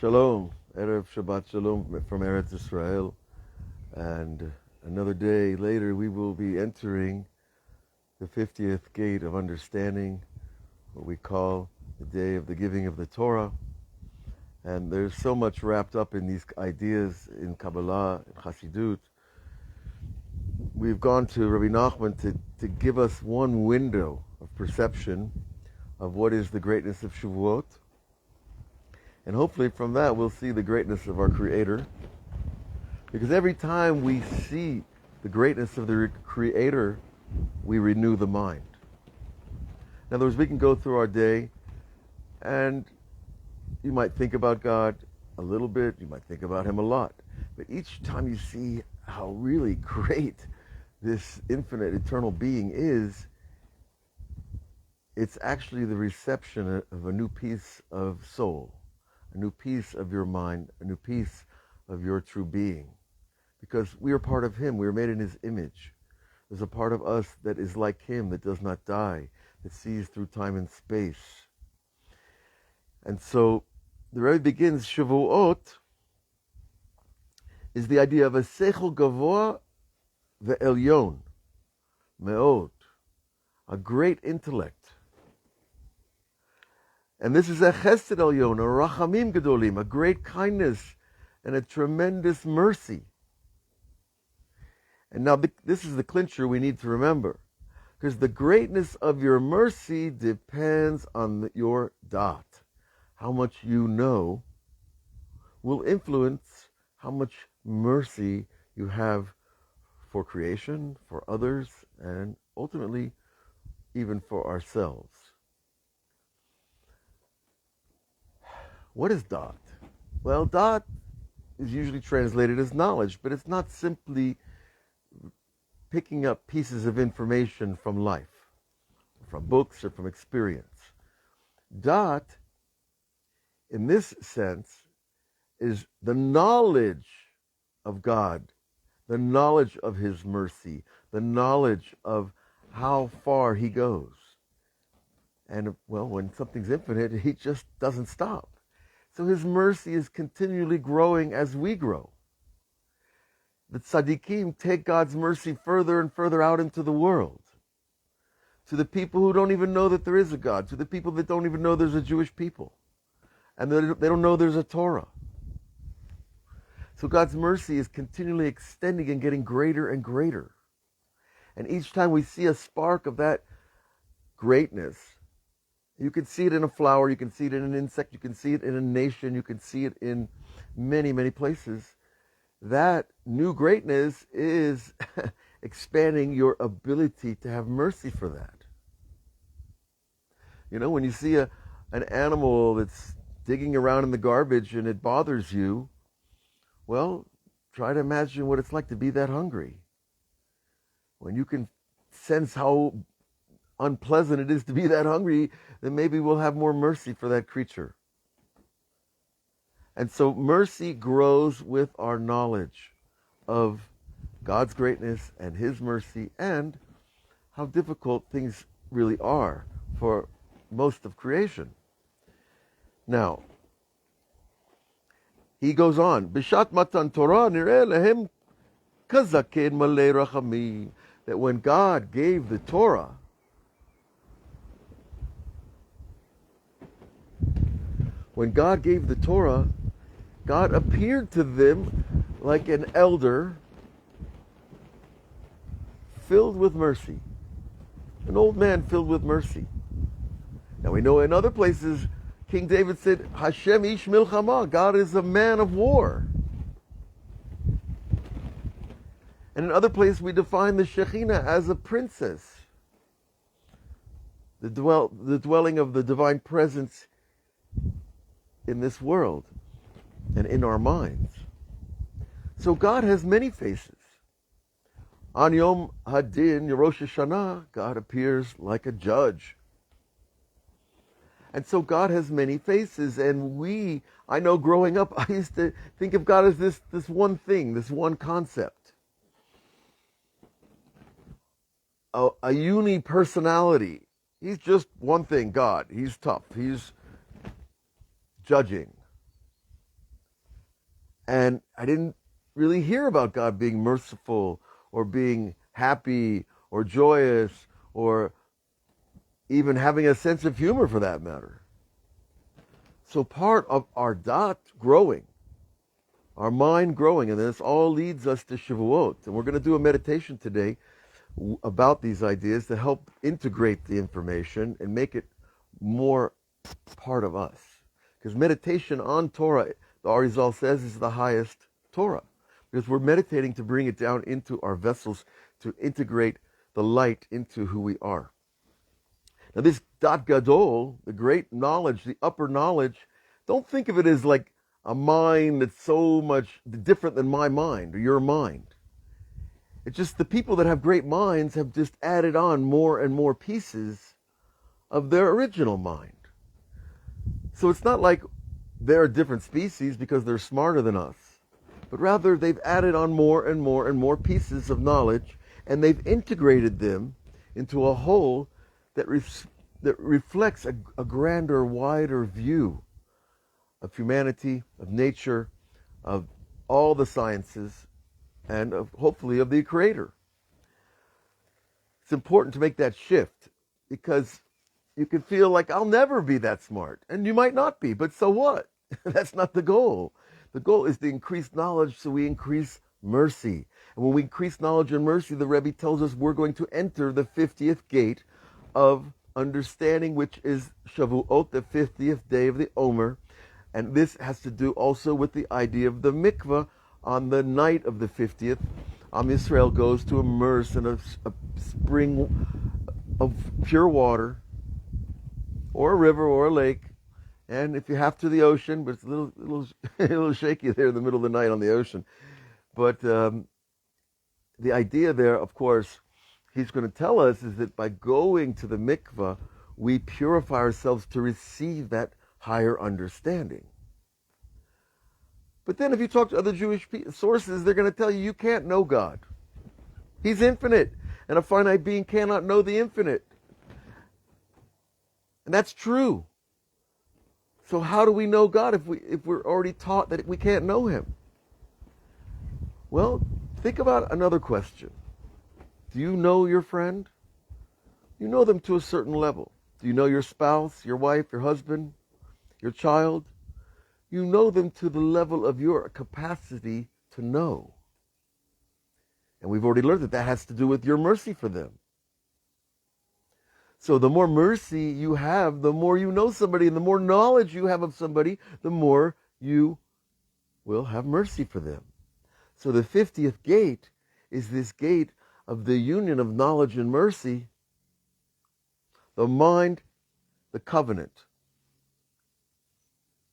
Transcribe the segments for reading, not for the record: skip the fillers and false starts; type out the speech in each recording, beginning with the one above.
Shalom, Erev Shabbat Shalom from Eretz Israel. And another day later, we will be entering the 50th gate of understanding, what we call the day of the giving of the Torah. And there's so much wrapped up in these ideas in Kabbalah and Hasidut. We've gone to Rabbi Nachman to give us one window of perception of what is the greatness of Shavuot. And hopefully from that we'll see the greatness of our Creator. Because every time we see the greatness of the Creator, we renew the mind. In other words, we can go through our day and you might think about God a little bit, you might think about Him a lot. But each time you see how really great this infinite, eternal being is, it's actually the reception of a new piece of soul, a new piece of your mind, a new piece of your true being. Because we are part of Him. We are made in His image. There's a part of us that is like Him, that does not die, that sees through time and space. And so the Rebbe begins, Shavuot is the idea of a seichel gavoa ve'elyon, me'od, a great intellect. And this is a chesed elyon, a rachamim gedolim, a great kindness and a tremendous mercy. And now this is the clincher we need to remember, because the greatness of your mercy depends on your dot. How much you know will influence how much mercy you have for creation, for others, and ultimately even for ourselves. What is dot? Well, dot is usually translated as knowledge, but it's not simply picking up pieces of information from life, from books or from experience. Dot, in this sense, is the knowledge of God, the knowledge of His mercy, the knowledge of how far He goes. And, well, when something's infinite, He just doesn't stop. So His mercy is continually growing as we grow. The tzaddikim take God's mercy further and further out into the world. To the people who don't even know that there is a God, to the people that don't even know there's a Jewish people, and they don't know there's a Torah. So God's mercy is continually extending and getting greater and greater. And each time we see a spark of that greatness, you can see it in a flower, you can see it in an insect, you can see it in a nation, you can see it in many, many places. That new greatness is expanding your ability to have mercy for that. You know, when you see an animal that's digging around in the garbage and it bothers you, well, try to imagine what it's like to be that hungry. When you can sense how unpleasant it is to be that hungry, then maybe we'll have more mercy for that creature. And so mercy grows with our knowledge of God's greatness and His mercy and how difficult things really are for most of creation. Now, he goes on, Bishat matan Torah nireh lehem kazaken malei rachamim, that when God gave the Torah, God appeared to them like an elder filled with mercy. An old man filled with mercy. Now we know in other places, King David said, Hashem ish milchama, God is a man of war. And in other places we define the Shekhinah as a princess. The dwelling of the divine presence in this world and in our minds. So God has many faces. On Yom Hadin, Rosh Hashanah, God appears like a judge. And so God has many faces, and I know growing up, I used to think of God as this one thing, this one concept. A uni-personality. He's just one thing, God. He's tough. He's judging. And I didn't really hear about God being merciful or being happy or joyous or even having a sense of humor for that matter. So part of our dot growing, our mind growing, and this all leads us to Shavuot. And we're going to do a meditation today about these ideas to help integrate the information and make it more part of us. Because meditation on Torah, the Arizal says, is the highest Torah. Because we're meditating to bring it down into our vessels, to integrate the light into who we are. Now this Dat Gadol, the great knowledge, the upper knowledge, don't think of it as like a mind that's so much different than my mind or your mind. It's just the people that have great minds have just added on more and more pieces of their original mind. So it's not like they're a different species because they're smarter than us, but rather they've added on more and more and more pieces of knowledge, and they've integrated them into a whole that reflects a grander, wider view of humanity, of nature, of all the sciences, and of hopefully of the Creator. It's important to make that shift because you can feel like I'll never be that smart, and you might not be, but so what? That's not the goal. The goal is to increase knowledge so we increase mercy. And when we increase knowledge and mercy, the Rebbe tells us we're going to enter the 50th gate of understanding, which is Shavuot, the 50th day of the Omer. And this has to do also with the idea of the mikvah. On the night of the 50th, Am Yisrael goes to immerse in a spring of pure water, or a river, or a lake, and if you have to, the ocean, but it's a little shaky there in the middle of the night on the ocean. But the idea there, of course, he's going to tell us is that by going to the mikvah, we purify ourselves to receive that higher understanding. But then if you talk to other Jewish sources, they're going to tell you can't know God. He's infinite, and a finite being cannot know the infinite. And that's true. So how do we know God if we're already taught that we can't know Him? Well, think about another question. Do you know your friend? You know them to a certain level. Do you know your spouse, your wife, your husband, your child? You know them to the level of your capacity to know. And we've already learned that that has to do with your mercy for them. So the more mercy you have, the more you know somebody, and the more knowledge you have of somebody, the more you will have mercy for them. So the 50th gate is this gate of the union of knowledge and mercy, the mind, the covenant,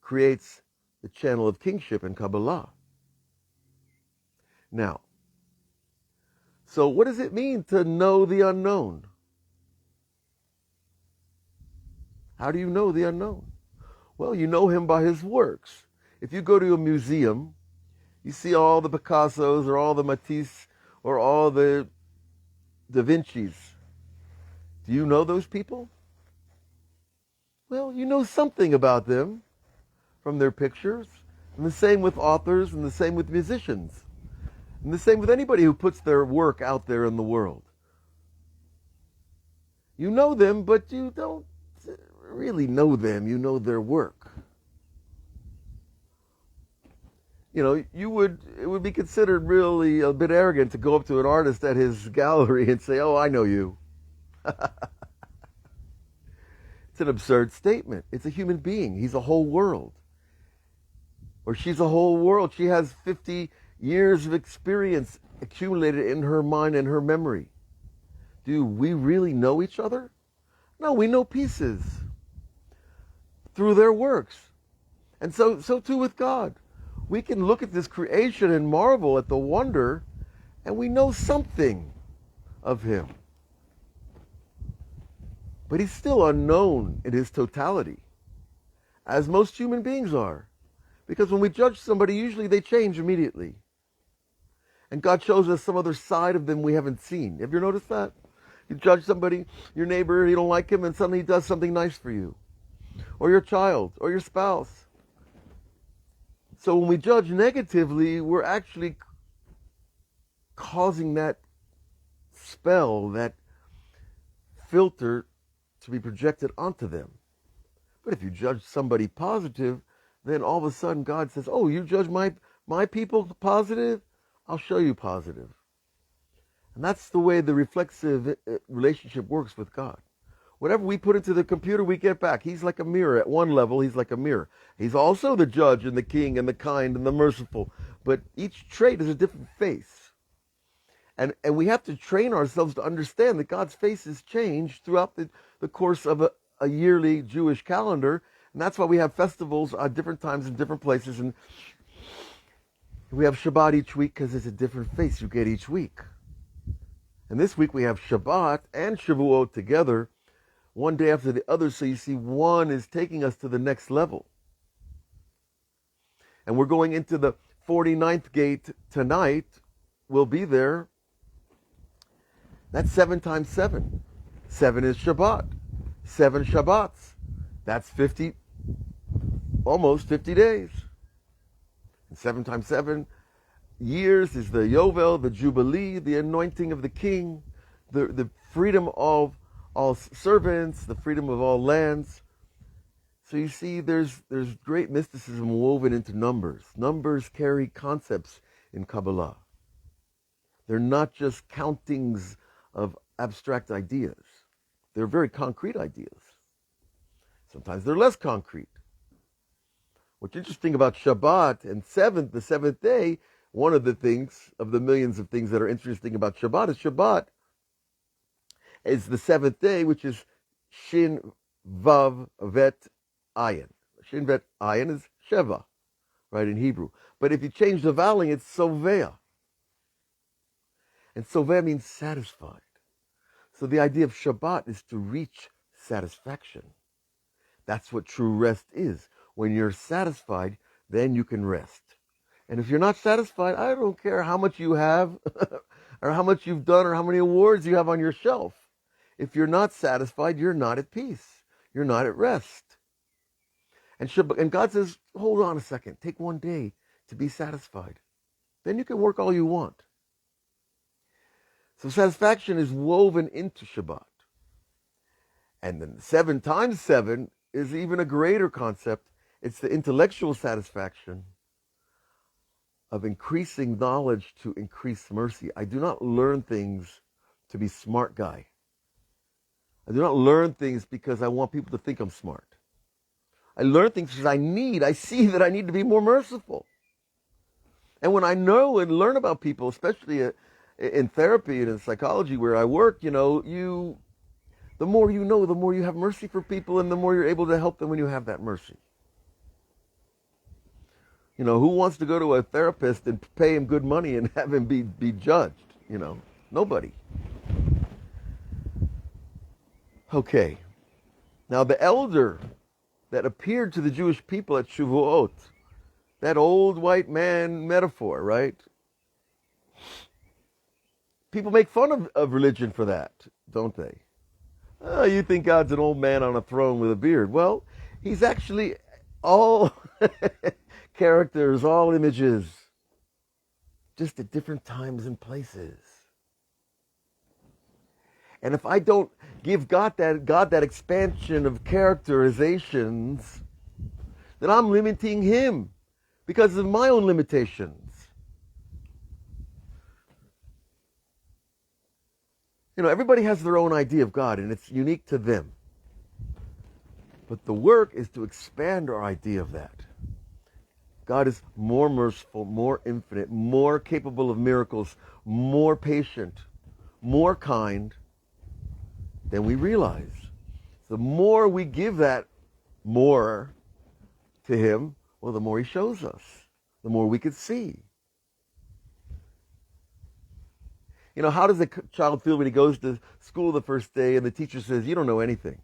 creates the channel of kingship in Kabbalah. Now, so what does it mean to know the unknown? How do you know the unknown? Well, you know him by his works. If you go to a museum, you see all the Picassos or all the Matisse or all the Da Vinci's. Do you know those people? Well, you know something about them from their pictures. And the same with authors, and the same with musicians. And the same with anybody who puts their work out there in the world. You know them, but you don't really know them. You know their work. You know, it would be considered really a bit arrogant to go up to an artist at his gallery and say, "Oh, I know you." It's an absurd statement. It's a human being. He's a whole world. Or she's a whole world. She has 50 years of experience accumulated in her mind and her memory. Do we really know each other? No, we know pieces through their works. And so too with God. We can look at this creation and marvel at the wonder, and we know something of Him. But He's still unknown in His totality, as most human beings are. Because when we judge somebody, usually they change immediately. And God shows us some other side of them we haven't seen. Have you noticed that? You judge somebody, your neighbor, you don't like him, and suddenly he does something nice for you. Or your child, or your spouse. So when we judge negatively, we're actually causing that spell, that filter to be projected onto them. But if you judge somebody positive, then all of a sudden God says, oh, you judge my people positive? I'll show you positive. And that's the way the reflexive relationship works with God. Whatever we put into the computer, we get back. He's like a mirror. At one level, he's like a mirror. He's also the judge and the king and the kind and the merciful. But each trait is a different face. And we have to train ourselves to understand that God's faces change throughout the course of a yearly Jewish calendar. And that's why we have festivals at different times in different places. And we have Shabbat each week because it's a different face you get each week. And this week we have Shabbat and Shavuot together, one day after the other. So you see, one is taking us to the next level. And we're going into the 49th gate tonight. We'll be there. That's 7 times 7. 7 is Shabbat. 7 Shabbats. That's 50, almost 50 days. And 7 times 7 years is the Yovel, the Jubilee, the anointing of the king, the freedom of all servants, the freedom of all lands. So you see, there's great mysticism woven into numbers. Numbers carry concepts in Kabbalah. They're not just countings of abstract ideas. They're very concrete ideas. Sometimes they're less concrete. What's interesting about Shabbat and the seventh day, one of the things, of the millions of things that are interesting about Shabbat is the seventh day, which is Shin Vav Vet Ayin. Shin Vet Ayin is Sheva, right, in Hebrew. But if you change the vowel, it's Sovea. And Sovea means satisfied. So the idea of Shabbat is to reach satisfaction. That's what true rest is. When you're satisfied, then you can rest. And if you're not satisfied, I don't care how much you have or how much you've done or how many awards you have on your shelf. If you're not satisfied, you're not at peace. You're not at rest. And God says, hold on a second. Take one day to be satisfied. Then you can work all you want. So satisfaction is woven into Shabbat. And then 7 times 7 is even a greater concept. It's the intellectual satisfaction of increasing knowledge to increase mercy. I do not learn things to be smart guy. I do not learn things because I want people to think I'm smart. I learn things because I see that I need to be more merciful. And when I know and learn about people, especially in therapy and in psychology where I work, the more you know, the more you have mercy for people and the more you're able to help them when you have that mercy. Who wants to go to a therapist and pay him good money and have him be judged? Nobody. Okay. Now the elder that appeared to the Jewish people at Shavuot, that old white man metaphor, right? People make fun of religion for that, don't they? Oh, you think God's an old man on a throne with a beard. Well, he's actually all characters, all images, just at different times and places. And if I don't give God that expansion of characterizations, then I'm limiting him because of my own limitations. Everybody has their own idea of God, and it's unique to them. But the work is to expand our idea of that. God is more merciful, more infinite, more capable of miracles, more patient, more kind than we realize. The more we give that more to him, well, the more he shows us, the more we could see. How does a child feel when he goes to school the first day and the teacher says, you don't know anything?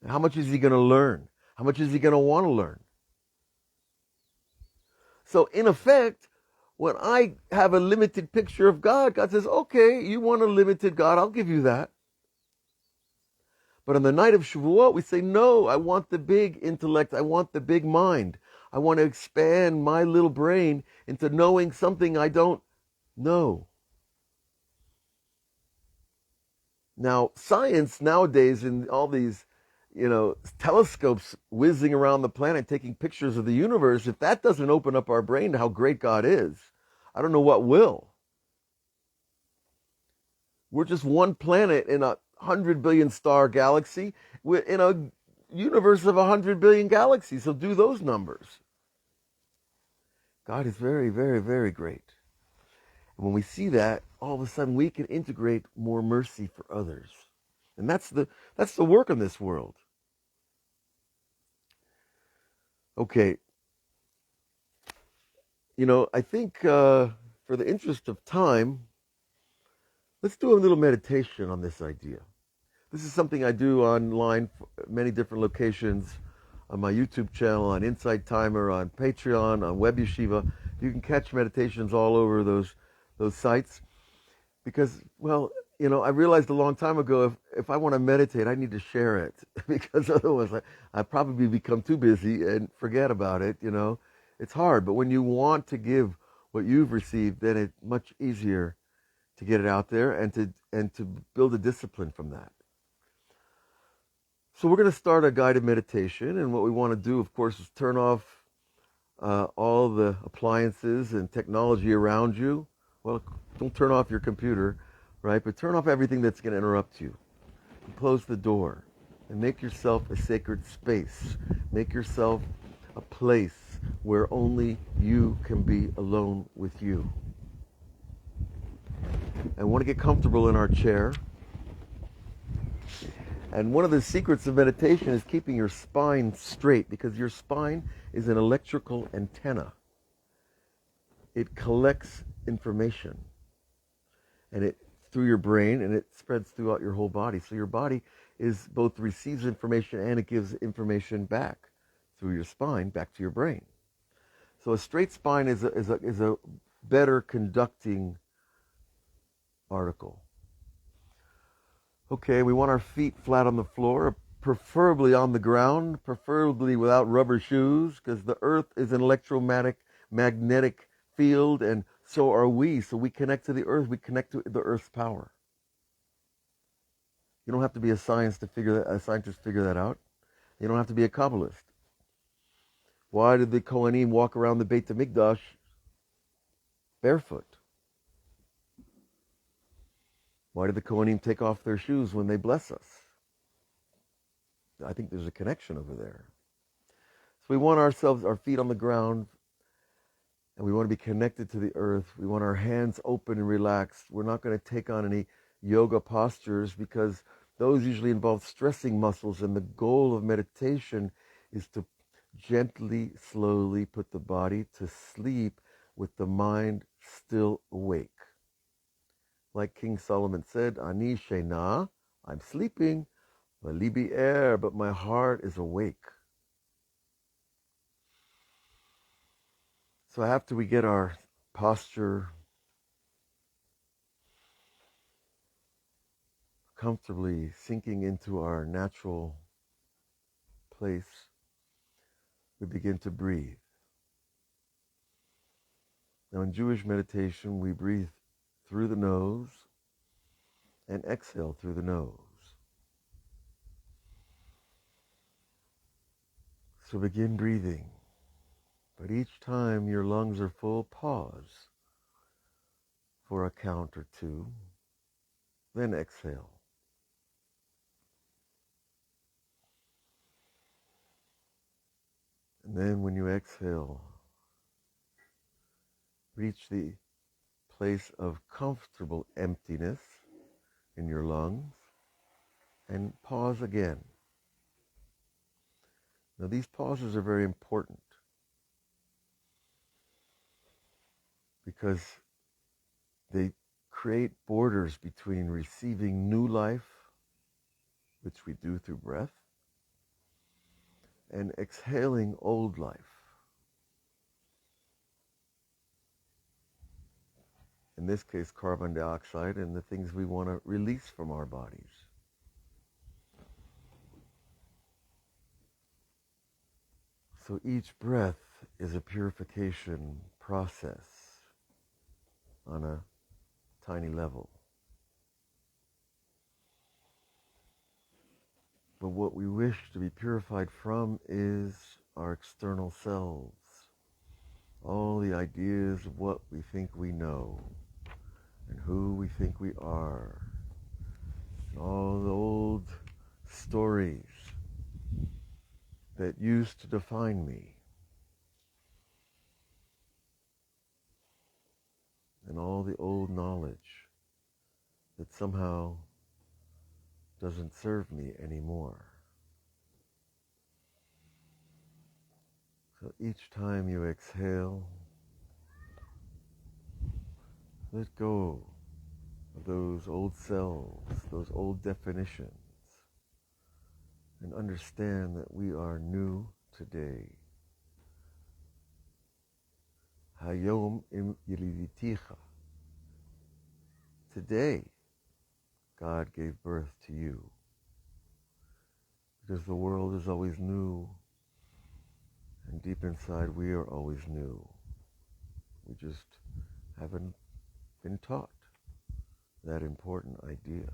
How much is he going to learn? How much is he going to want to learn? So in effect, when I have a limited picture of God, God says, okay, you want a limited God, I'll give you that. But on the night of Shavuot, we say, no, I want the big intellect. I want the big mind. I want to expand my little brain into knowing something I don't know. Now, science nowadays, in all these, telescopes whizzing around the planet, taking pictures of the universe, if that doesn't open up our brain to how great God is, I don't know what will. We're just one planet in 100 billion star galaxy in a universe of 100 billion galaxies. So do those numbers. God is very, very, very great. And when we see that, all of a sudden we can integrate more mercy for others. And that's the work in this world. Okay. I think for the interest of time, let's do a little meditation on this idea. This is something I do online, many different locations, on my YouTube channel, on Insight Timer, on Patreon, on Web Yeshiva. You can catch meditations all over those sites. Because, I realized a long time ago, if I want to meditate, I need to share it. Because otherwise, I probably become too busy and forget about it, It's hard. But when you want to give what you've received, then it's much easier to get it out there and to build a discipline from that. So we're going to start a guided meditation. And what we want to do, of course, is turn off all the appliances and technology around you. Well, don't turn off your computer, right? But turn off everything that's going to interrupt you. And close the door and make yourself a sacred space. Make yourself a place where only you can be alone with you. And want to get comfortable in our chair. And one of the secrets of meditation is keeping your spine straight, because your spine is an electrical antenna. It collects information and it through your brain, and it spreads throughout your whole body. So your body is both receives information and it gives information back through your spine back to your brain. So a straight spine is a better conducting article. Okay, we want our feet flat on the floor, preferably on the ground, preferably without rubber shoes, because the earth is an magnetic field, and so are we. So we connect to the earth, we connect to the earth's power. You don't have to be a scientist to figure that out. You don't have to be a Kabbalist. Why did the Kohanim walk around the Beit HaMikdash barefoot? Why did the Kohanim take off their shoes when they bless us? I think there's a connection over there. So we want our feet on the ground, and we want to be connected to the earth. We want our hands open and relaxed. We're not going to take on any yoga postures, because those usually involve stressing muscles, and the goal of meditation is to gently, slowly put the body to sleep with the mind still awake. Like King Solomon said, Ani Shena, I'm sleeping, Libi er, but my heart is awake. So after we get our posture comfortably sinking into our natural place, we begin to breathe. Now in Jewish meditation, we breathe through the nose and exhale through the nose. So begin breathing. But each time your lungs are full, pause for a count or two, then exhale. And then when you exhale, reach the place of comfortable emptiness in your lungs and pause again. Now these pauses are very important because they create borders between receiving new life, which we do through breath, and exhaling old life. In this case, carbon dioxide and the things we want to release from our bodies. So each breath is a purification process on a tiny level. But what we wish to be purified from is our external selves. All the ideas of what we think we know and who we think we are. And all the old stories that used to define me. And all the old knowledge that somehow doesn't serve me anymore. So each time you exhale, let go of those old selves, those old definitions, and understand that we are new today. Hayom im yiliditicha. Today, God gave birth to you. Because the world is always new, and deep inside we are always new. We just haven't been taught that important idea.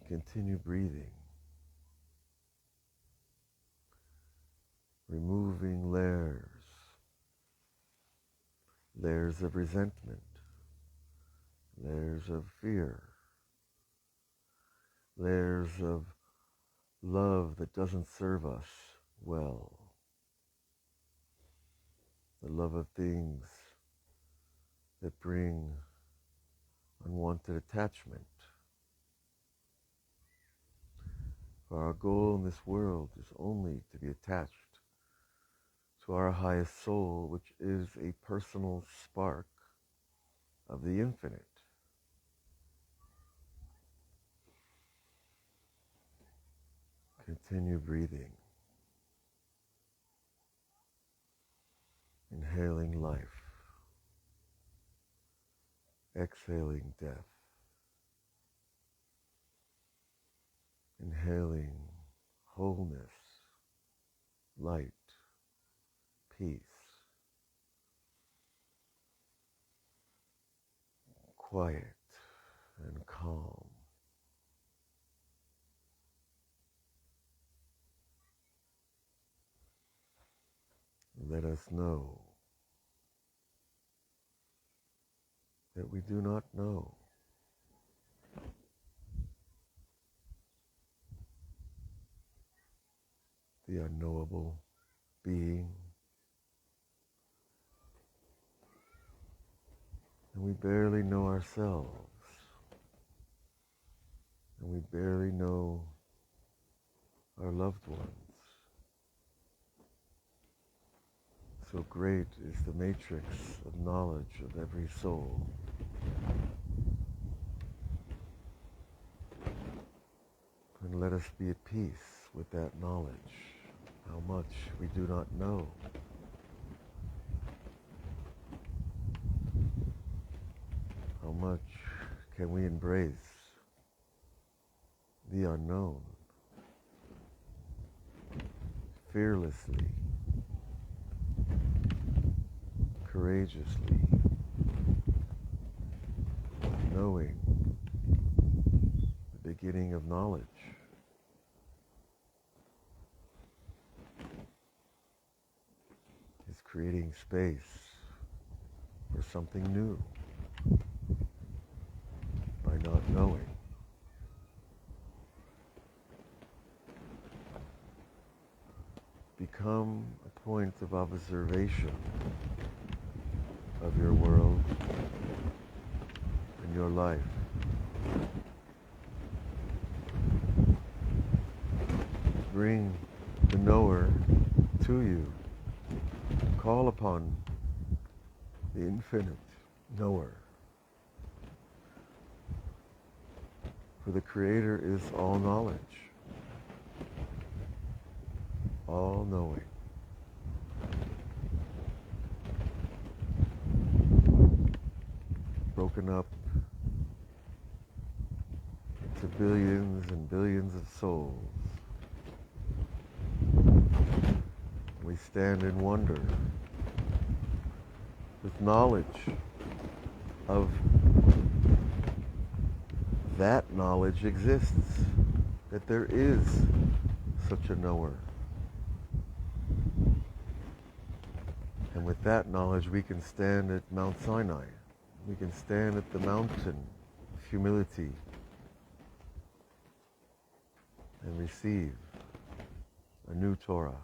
Continue breathing, removing layers of resentment, layers of fear, layers of love that doesn't serve us well, the love of things that bring unwanted attachment. For our goal in this world is only to be attached to our highest soul, which is a personal spark of the infinite. Continue breathing, inhaling life, exhaling death, inhaling wholeness, light, peace, quiet and calm. Let us know that we do not know. The unknowable being, and we barely know ourselves, and we barely know our loved ones. So great is the matrix of knowledge of every soul. And let us be at peace with that knowledge, how much we do not know. How much can we embrace the unknown fearlessly, courageously, knowing the beginning of knowledge is creating space for something new by not knowing. Become a point of observation of your world and your life. Bring the knower to you. Call upon the infinite knower. For the Creator is all knowledge, all knowing. Broken up into billions and billions of souls. We stand in wonder with knowledge of that knowledge exists, that there is such a knower. And with that knowledge, we can stand at Mount Sinai. We can stand at the mountain of humility and receive a new Torah,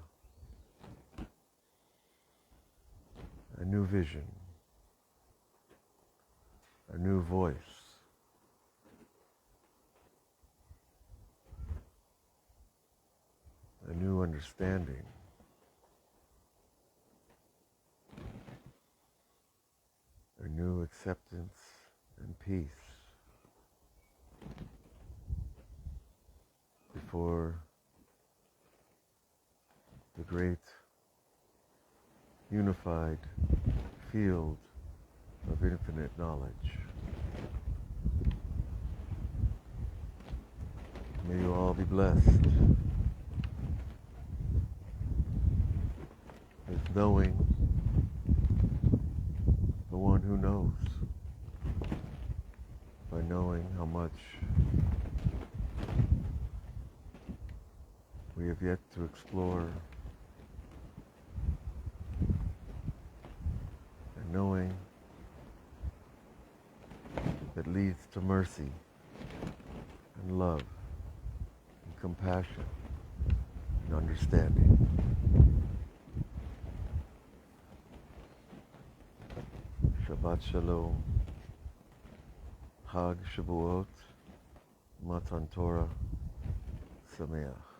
a new vision, a new voice, a new understanding, a new acceptance and peace before the great unified field of infinite knowledge. May you all be blessed with knowing the one who knows, by knowing how much we have yet to explore, and knowing that leads to mercy and love and compassion and understanding. Shabbat Shalom, Hag Shavuot, Matan Torah, Sameach.